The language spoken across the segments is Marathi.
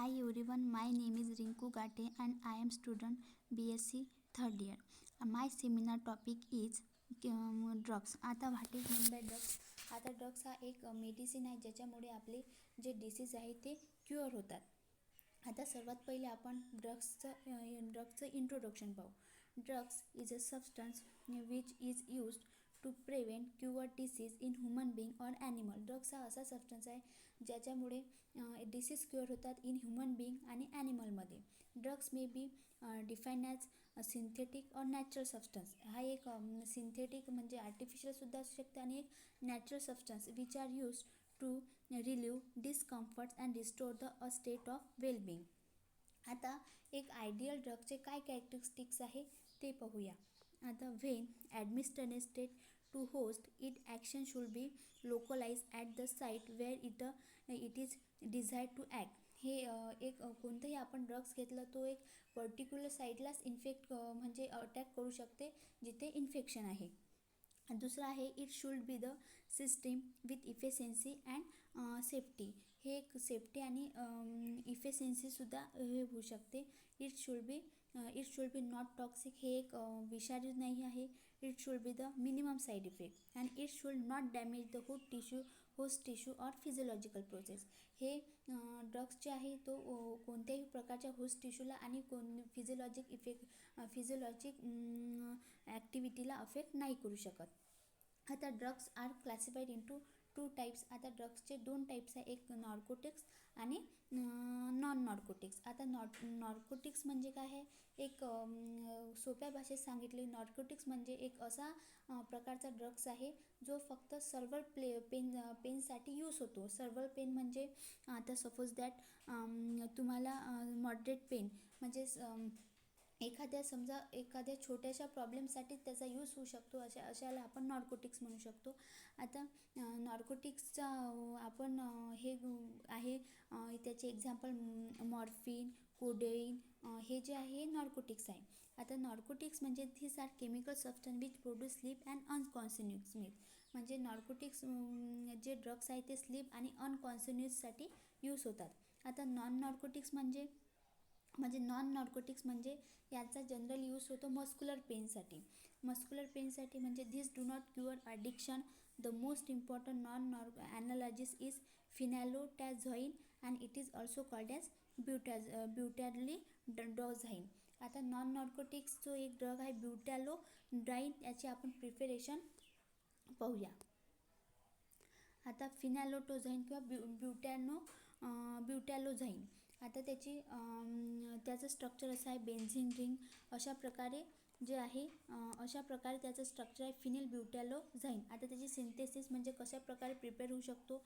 Hi everyone, my name is Rinku Gate and I am student BSc third year. My seminar topic is drugs. आता what is mean by drugs. आता ड्रग्स हा एक मेडिसिन आहे ज्याच्यामुळे आपले जे डिसीज आहे ते क्युअर होतात. आता सर्वात पहिले आपण ड्रग्सचं इंट्रोडक्शन पाहू. Drugs is a substance which is used to prevent cure disease in human being or animal. Drugs हा असा सबस्टन्स आहे ज्याच्यामुळे डिसीज क्युअर होतात इन ह्युमन बिंग आणि ॲनिमलमध्ये. Drugs may be define as synthetic और नॅचरल सबस्टन्स. हा एक सिंथेटिक म्हणजे आर्टिफिशियलसुद्धा असू शकते आणि एक natural substance which are use to relieve discomfort and restore the a state of wellbeing. आता एक आयडियल ड्रगचे काय कॅरेक्टरिस्टिक्स आहे ते पाहूया. आता when administered to host it action should be localize at the site where it is desire to act. हे एक कोणतंही आपण ड्रग्स घेतलं तो एक पर्टिक्युलर साईडलाच म्हणजे अटॅक करू शकते जिथे इन्फेक्शन आहे. दुसरं आहे it should be the system with efficiency and safety. हे एक सेफ्टी आणि इफिशियन्सीसुद्धा हे होऊ शकते. It should be not toxic. हे एक विषारी नाही आहे. It should be the minimum side effect and it should not damage the host tissue or physiological process. हे ड्रग्स जे आहे तो कोणत्याही प्रकारच्या होस्ट टिश्यूला आणि फिजिओलॉजिक ॲक्टिव्हिटीला अफेक्ट नाही करू शकत. आता drugs are classified into two types. आता ड्रग्सचे दोन टाईप्स आहे, एक नॉर्कोटिक्स आणि नॉन नॉर्कोटिक्स. आता नॉर्कोटिक्स म्हणजे काय आहे, एक सोप्या भाषेत सांगितले नॉर्कोटिक्स म्हणजे एक असा प्रकारचा ड्रग्स आहे जो फक्त सर्व्हर पेनसाठी यूज होतो. सर्व्हर पेन म्हणजे आता सपोज दॅट तुम्हाला मॉडरेट पेन म्हणजे एखाद्या छोट्याशा प्रॉब्लेमसाठी त्याचा यूज होऊ शकतो. अशाला आपण नॉर्कोटिक्स म्हणू शकतो. आता नॉर्कोटिक्सचा आपण हे आहे त्याचे एक्झाम्पल मॉर्फिन, कोडेईन हे जे आहे नॉर्कोटिक्स आहे. आता नॉर्कोटिक्स म्हणजे these are chemical substance which produce sleep and unconsciousness. म्हणजे नॉर्कोटिक्स जे ड्रग्स आहे ते स्लीप आणि अनकॉन्शियसनेससाठी यूज होतात. आता नॉन नॉर्कोटिक्स म्हणजे याचा जनरल यूज होतो मस्क्युलर पेनसाठी म्हणजे this do not cure addiction. The most important non analgesics is phenylbutazone and it is also called as butazolidin. आता नॉन नॉर्कोटिक्स जो एक ड्रग आहे ब्युटॅलोडाईन याची आपण प्रिपरेशन पाहूया. आता फिनॅलोटोझाईन किंवा ब्युटॅलोझाईन. आता त्याचं स्ट्रक्चर असं आहे बेन्झीन रिंग अशा प्रकारे त्याचं स्ट्रक्चर आहे फिनिल ब्युटॅलोझाईन. आता त्याची सिंथेसिस म्हणजे कशा प्रकारे प्रिपेअर होऊ शकतो.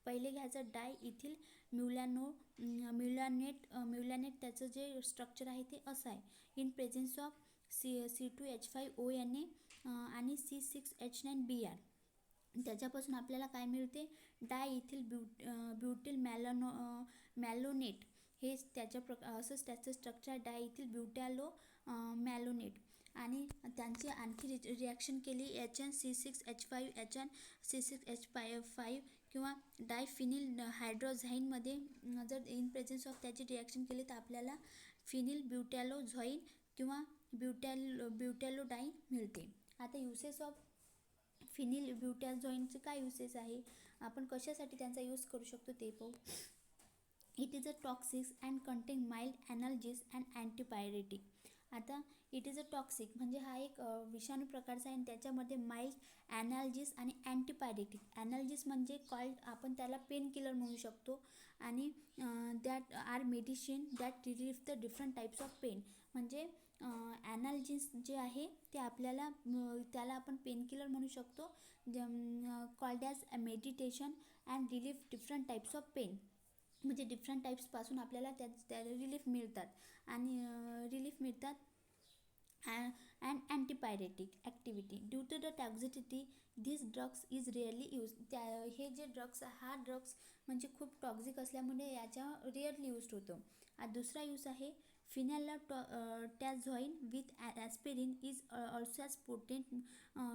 पहिले घ्यायचं डाय इथिल म्युलॅनेट. त्याचं जे स्ट्रक्चर आहे ते असं आहे इन प्रेझेन्स ऑफ C2H5ONA आणि C6H9Br. त्याच्यापासून आपल्याला काय मिळते डाय इथिल ब्युटिल मॅलोनेट. हे असंच त्याचं स्ट्रक्चर डाय इथिल मॅलोनेट. आणि त्यांची आणखी रिॲक्शन केली HNC6H5 HNC6H5 किंवा डायफिनिल हायड्रोझाईनमध्ये जर इन प्रेझेन्स ऑफ त्याची रिॲक्शन केली तर आपल्याला फिनिल ब्युटॅलोझाईन किंवा ब्युटॅलोडाईन मिळते. आता युसेस ऑफ फिनिल ब्युटॅलोझाईनचे काय युसेस आहे, आपण कशासाठी त्यांचा यूज करू शकतो ते पाहू. It is a toxic and contain mild analgesic and antipyretic. आता इट इज अ टॉक्सिक म्हणजे हा एक विषाणू प्रकारचा आहे आणि त्याच्यामध्ये माइल्ड ॲनाल्जेसिक आणि अँटीपायरेटिक. ॲनाल्जेसिक म्हणजे कॉल्ड आपण त्याला पेन किलर म्हणू शकतो आणि that are medicine that relieve the different types of pain. म्हणजे ॲनाल्जेसिक जे आहे ते त्याला आपण पेन किलर म्हणू शकतो called as meditation and relieve different types of pain. म्हणजे डिफरंट टाईप्सपासून आपल्याला त्या रिलीफ मिळतात. And antipyretic activity due to the toxicity this drugs is rarely use. हे जे हा ड्रग्स म्हणजे खूप टॉक्झिक असल्यामुळे याच्या रिअरली यूज होतो. दुसरा यूज आहे phenylbutazone with aspirin is also as potent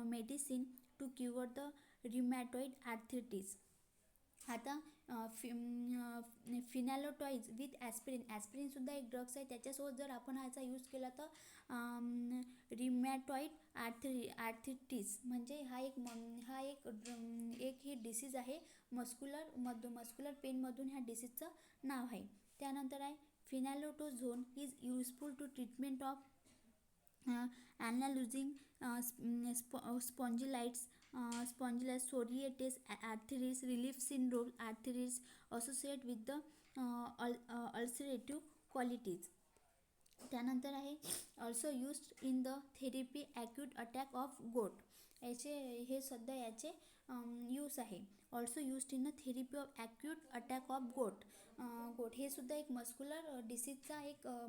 medicine to cure the rheumatoid arthritis. आता फिनॅलोटॉईज विथ ॲस्पिरिनसुद्धा एक ड्रग्स आहे. त्याच्यासोबत जर आपण ह्याचा यूज केला तर रिमॅटॉईड आर्थ्रिटिस म्हणजे एक ही डिसीज आहे. मस्क्युलर पेनमधून ह्या डिसीजचं नाव आहे. त्यानंतर आहे phenylbutazone is useful to treatment of ankylosing spondylitis psoriatic arthritis relief syndrome arthritis associate with the ulcerative colitis. त्यानंतर आहे also used in the therapy acute attack of gout. हे सध्या याचे यूज आहे. Also used in the therapy of acute attack of gout. हे सुद्धा एक मस्क्युलर डिसीजचा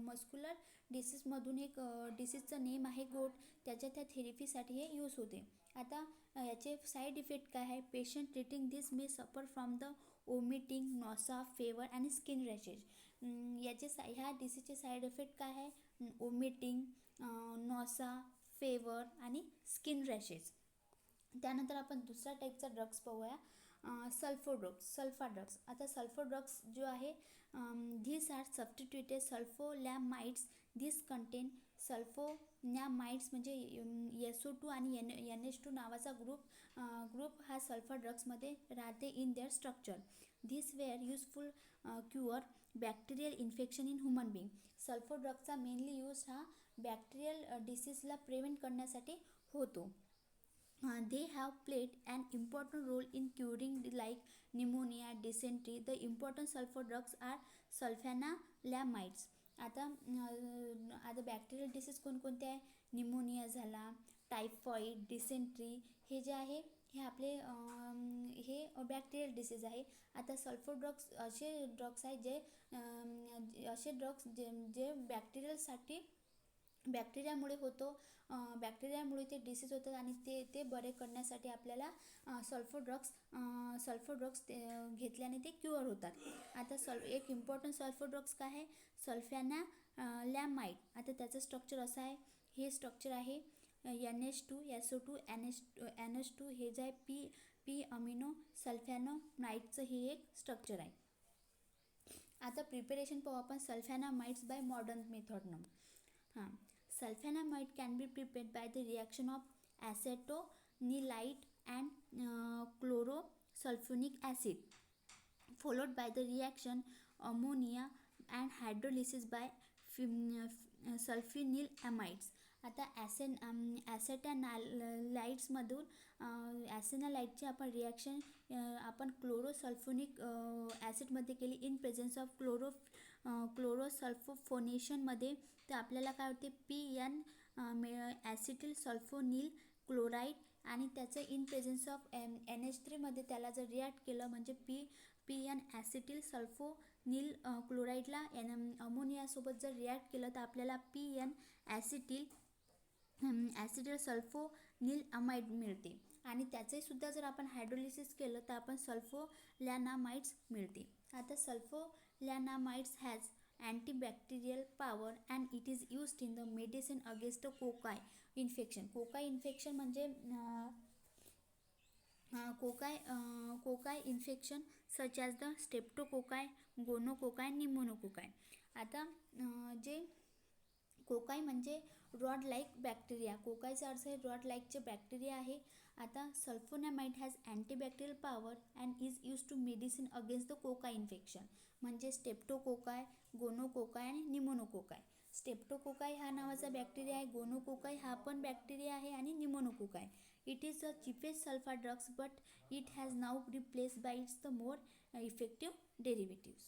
मस्क्युलर डिसीजमधून एक डिसीजचं नेम आहे गोट. त्या थेरपीसाठी हे यूज होते. आता याचे साईड इफेक्ट काय आहे. Patient treating this may suffer from the vomiting nausea fever आणि स्किन रॅशेस. ह्या डिसीजचे साईड इफेक्ट काय आहे. ओमिटिंग नॉसा फेवर आणि स्किन रॅशेस. त्यानंतर आपण दुसऱ्या टाईपचा ड्रग्स पाहूया. Sulpha drugs. आता सल्फो ड्रग्स जो आहे these are substituted sulphonamides. These contain sulphonamides म्हणजे SO2 आणि NH2 नावाचा ग्रुप हा सल्फर ड्रग्समध्ये राहते in their structure. These were useful cure bacterial infection in human being. Sulphur ड्रग्सचा मेनली यूज हा बॅक्टेरियल डिसीजला प्रिव्हेंट करण्यासाठी होतो. They have played an important role in curing like pneumonia, dysentery. The important sulfur drugs are sulfonamides. आता बॅक्टेरियल डिसीज कोणकोणते आहे. निमोनिया झाला, टायफॉईड, डिसेंट्री हे जे आहे हे आपले हे बॅक्टेरियल डिसीज आहे. आता सल्फर ड्रग्स असे ड्रग्स आहे जे बॅक्टेरियामुळे बॅक्टेरियामुळे ते डिसीज होतात आणि ते बरे करण्यासाठी आपल्याला सल्फर ड्रग्स घेतल्याने ते क्युअर होतात. आता एक इम्पॉर्टंट सल्फर ड्रग्स काय आहे. सल्फोनॅमाइड. आता त्याचं स्ट्रक्चर असं आहे. हे स्ट्रक्चर आहे NH2 SO2 NH2 हे जे आहे पी अमिनो सल्फॅनोमाइडचं हे एक स्ट्रक्चर आहे. आता प्रिपरेशन पाहू आपण सल्फॅनामाइड्स बाय मॉडर्न मेथडनं. Sulfonamide can be prepared by the reaction of acetonilite and chlorosulfonic acid, followed by the reaction ammonia and hydrolysis by sulfonylamines. आता ॲसेटॅनालाइट्समधून आपण आपण क्लोरोसल्फोनिक ॲसिडमध्ये केली इन प्रेझेन्स ऑफ क्लोरोसल्फोनेशनमध्ये. तर आपल्याला काय होते PN ॲसिटिल सल्फोनिल क्लोराईड आणि त्याचं इन प्रेझेन्स ऑफ NH3मध्ये त्याला जर रिॲक्ट केलं म्हणजे PN ॲसिटिल सल्फोनिल क्लोराईडला अमोनियासोबत जर रिॲक्ट केलं तर आपल्याला PN ॲसिटिल सल्फोनिल अमाइड मिळते आणि त्याचे सुद्धा जर आपण हायड्रोलिसिस केलं तर आपण सल्फोलॅनामाइड्स मिळते. आता सल्फोलॅनामाइड्स has antibacterial power and it is used in the medicine against the cocci infection. Cocci infection म्हणजे cocci infection such as the streptococci, gonococci, pneumococci. आता जे कोकाय म्हणजे रॉड लाईक बॅक्टेरिया. कोकायचा अर्थ आहे रॉड लाईकचे बॅक्टेरिया आहे. आता sulphonamide has antibacterial power and is use to medicine against the cocci infection. म्हणजे स्टेप्टोकोकाय, गोनोकोकाय आणि निमोनोकोकाय. स्टेप्टोकोकाय हा नावाचा बॅक्टेरिया आहे. गोनोकोकाय हा पण बॅक्टेरिया आहे आणि pneumococci. It is the cheapest sulpha drugs but it has now replaced by its the more effective डेरिव्हेटिव्स.